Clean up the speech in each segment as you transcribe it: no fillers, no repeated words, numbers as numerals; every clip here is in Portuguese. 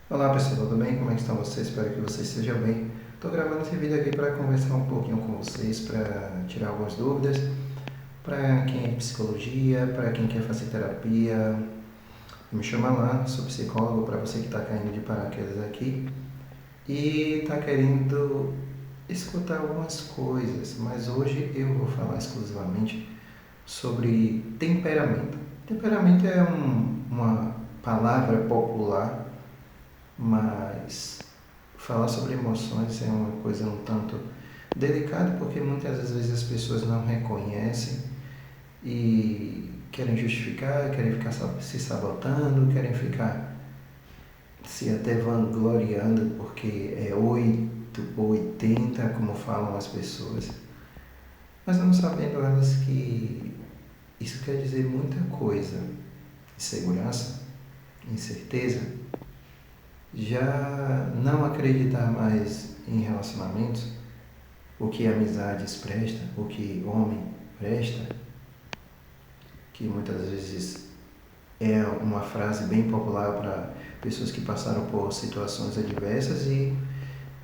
Olá pessoal, tudo bem? Como é que estão vocês? Espero que vocês estejam bem. Estou gravando esse vídeo aqui para conversar um pouquinho com vocês, para tirar algumas dúvidas, para quem é de psicologia, para quem quer fazer terapia. Me chama lá, sou psicólogo, para você que está caindo de paraquedas aqui e está querendo escutar algumas coisas, mas hoje eu vou falar exclusivamente sobre temperamento. Temperamento é uma palavra popular, mas falar sobre emoções é uma coisa um tanto delicada porque muitas vezes as pessoas não reconhecem e querem justificar, querem ficar se sabotando, querem ficar se até vangloriando porque é 8 ou 80, como falam as pessoas. Mas não sabendo elas que isso quer dizer muita coisa. Insegurança, incerteza, já não acreditar mais em relacionamentos, o que amizades presta, o que homem presta, que muitas vezes é uma frase bem popular para pessoas que passaram por situações adversas e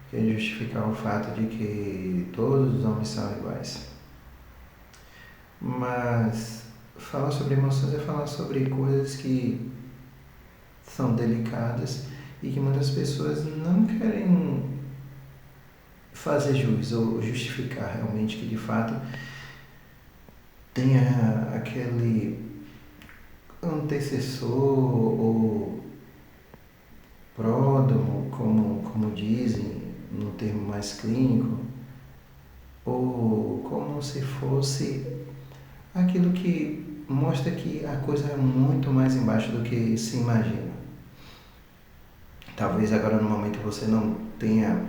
quer justificar o fato de que todos os homens são iguais. Mas falar sobre emoções é falar sobre coisas que são delicadas e que muitas pessoas não querem fazer jus ou justificar realmente que de fato tenha aquele antecessor ou pródromo, como dizem no termo mais clínico, ou como se fosse aquilo que mostra que a coisa é muito mais embaixo do que se imagina. Talvez agora no momento você não tenha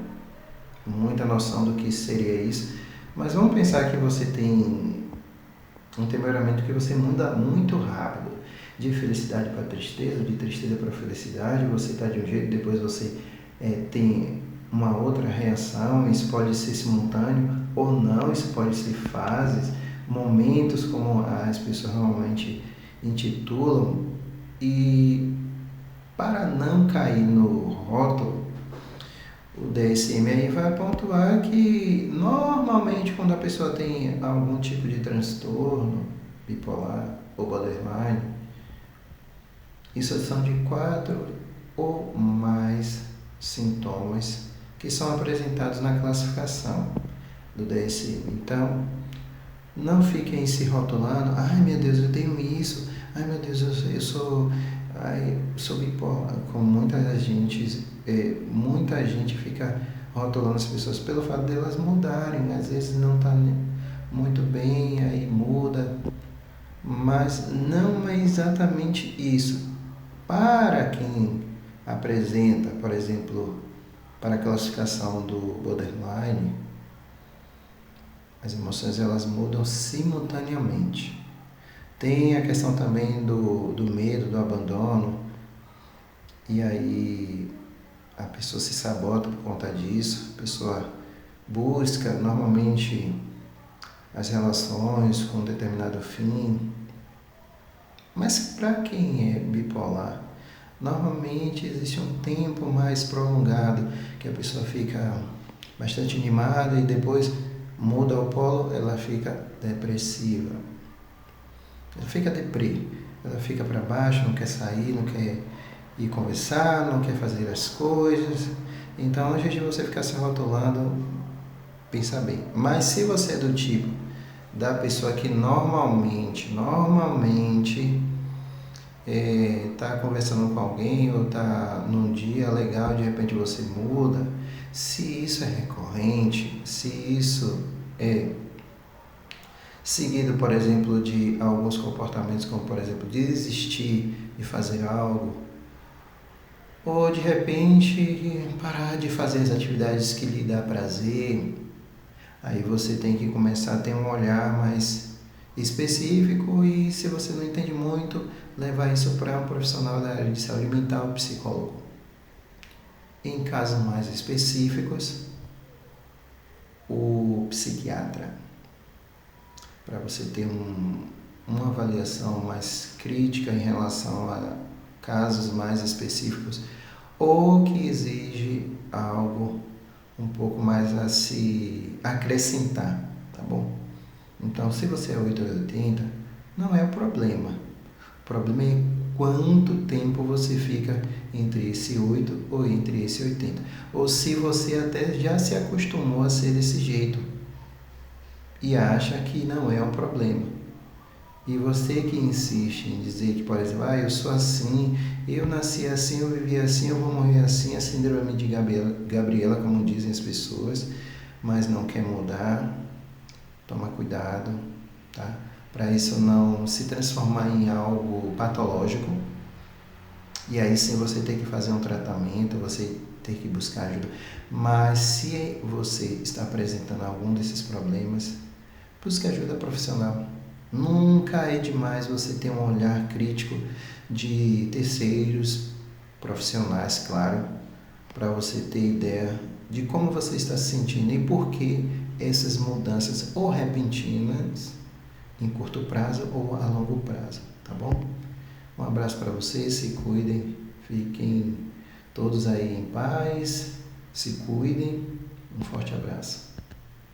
muita noção do que seria isso, mas vamos pensar que você tem um temperamento que você muda muito rápido, de felicidade para tristeza, de tristeza para felicidade, você está de um jeito, depois você tem uma outra reação, isso pode ser simultâneo ou não, isso pode ser fases, momentos como as pessoas normalmente intitulam, e para não cair no rótulo, o DSM aí vai pontuar que normalmente quando a pessoa tem algum tipo de transtorno bipolar ou borderline, isso são de 4 ou mais sintomas que são apresentados na classificação do DSM. Então, não fiquem se rotulando, ai meu Deus, eu tenho isso, ai meu Deus, sou bipolar, como muita gente fica rotulando as pessoas pelo fato delas mudarem, às vezes não está muito bem, aí muda, mas não é exatamente isso. Para quem apresenta, por exemplo, para a classificação do borderline, as emoções elas mudam simultaneamente. Tem a questão também do medo, do abandono, e aí a pessoa se sabota por conta disso, a pessoa busca normalmente as relações com um determinado fim. Mas para quem é bipolar, normalmente existe um tempo mais prolongado que a pessoa fica bastante animada e depois muda o polo, ela fica depressiva. Ela fica deprê, ela fica para baixo, não quer sair, não quer ir conversar, não quer fazer as coisas. Então, antes de você ficar se rotulando, pensa bem. Mas se você é do tipo da pessoa que normalmente está conversando com alguém ou está num dia legal, de repente você muda, se isso é recorrente, se isso é seguido, por exemplo, de alguns comportamentos, como por exemplo desistir de fazer algo, ou de repente parar de fazer as atividades que lhe dá prazer, aí você tem que começar a ter um olhar mais específico e, se você não entende muito, levar isso para um profissional da área de saúde mental, psicólogo. Em casos mais específicos, o psiquiatra, para você ter uma avaliação mais crítica em relação a casos mais específicos, ou que exige algo um pouco mais a se acrescentar, tá bom? Então, se você é 8 ou 80, não é o problema. O problema é quanto tempo você fica entre esse 8 ou entre esse 80. Ou se você até já se acostumou a ser desse jeito e acha que não é um problema. E você que insiste em dizer que, por exemplo, eu sou assim, eu nasci assim, eu vivi assim, eu vou morrer assim, a síndrome de Gabriela, como dizem as pessoas, mas não quer mudar, toma cuidado, tá? Para isso não se transformar em algo patológico. E aí sim você tem que fazer um tratamento, você tem que buscar ajuda. Mas se você está apresentando algum desses problemas, busque ajuda profissional. Nunca é demais você ter um olhar crítico de terceiros profissionais, claro, para você ter ideia de como você está se sentindo e por que essas mudanças ou repentinas em curto prazo ou a longo prazo, tá bom? Um abraço para vocês, se cuidem, fiquem todos aí em paz, se cuidem, um forte abraço.